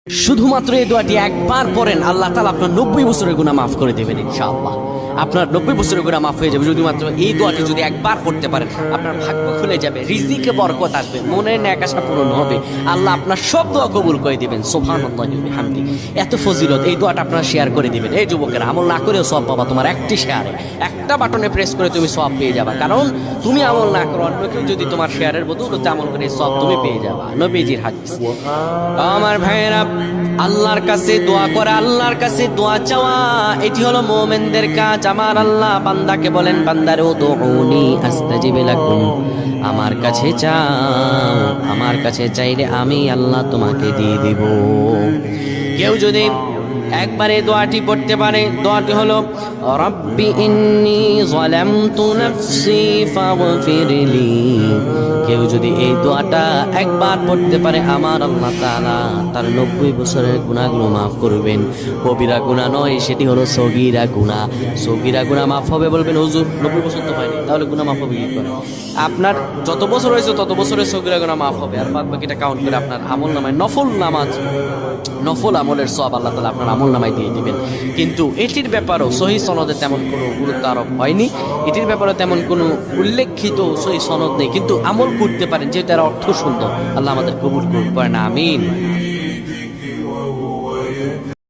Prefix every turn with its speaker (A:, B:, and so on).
A: শুধুমাত্র এই দোয়াটি একবার পড়েন, আল্লাহ তাআলা আপনার 90 বছরের গুনাহ মাফ করে দেবেন ইনশাআল্লাহ। আপনার 90 বছরের গুনাহ মাফ হয়ে যাবে শুধুমাত্র এই দোয়াটি যদি একবার পড়তে পারেন। আপনার ভাগ্য খুলে যাবে, রিজিকে বরকত আসবে, মনের ন্যাক আশা পূরণ হবে, আল্লাহ আপনার সব দোয়া কবুল করে দিবেন। সুবহানাল্লাহি ওয়া বিহামদি। এত ফজিলত, এই দোয়াটা আপনারা শেয়ার করে দিবেন। এই যুবকেরা, আমল না করেও সওয়াব পাবা। তোমার একটি শেয়ারে, একটা বাটনে প্রেস করে তুমি সওয়াব পেয়ে যাবা। কারণ তুমি আমল না করো, অন্য কেউ যদি তোমার শেয়ারের বদৌলতে আমল করে সওয়াব তুমি পেয়ে যাবা। নবীজির হাদিস। আমার ভাইয়েরা, আল্লাহর কাছে দোয়া করা, আল্লাহর কাছে দোয়া চাওয়া, এটি হলো মুমিনদের কাজ। আমার আল্লাহ বান্দাকে বলেন, বান্দারে উদউনি আস্তাজিব লাকুম, আমার কাছে চাও, আমার কাছে চাইলে আমি আল্লাহ তোমাকে দিয়ে দিব। কেউ যদি একবারে দোয়াটি পড়তে পারে, দোয়াটি হলো রব্বি ইন্নী যালামতু নাফসি ফাগফিরলি। কেউ যদি এই দোয়াটা একবার পড়তে পারে, আমার আল্লাহ তাআলা তার 90 বছরের গুনাহগুলো মাফ করবেন। কবিরা গুনাহ নয়, সেটি হলো সগীরা গুনাহ। সগীরা গুনাহ মাফ হবে। বলবেন হুজুর 90 বছর তো হয়নি, তাহলে গুনাহ মাফ হবে কি করে? আপনার যত বছর হয়েছে তত বছরের সগীরা গুনাহ মাফ হবে, আর বাদ বাকিটা কাউন্ট করে আপনার আমল নামায় নফল নামাজ, নফল আমলের সওয়াব আল্লাহ তাআলা আপনার আমল নামায় দিয়ে দিবেন। কিন্তু এটির ব্যাপারেও সহিহ সনদে তেমন কোনো গুরুত্ব আরোপ হয়নি, এটির ব্যাপারে তেমন কোনো উল্লেখিত সহিহ সনদ নেই। কিন্তু আমল করতে পারেন, যেহেতু এর অর্থ সুন্দর। আল্লাহ আমাদের কবুল করেন, আমিন।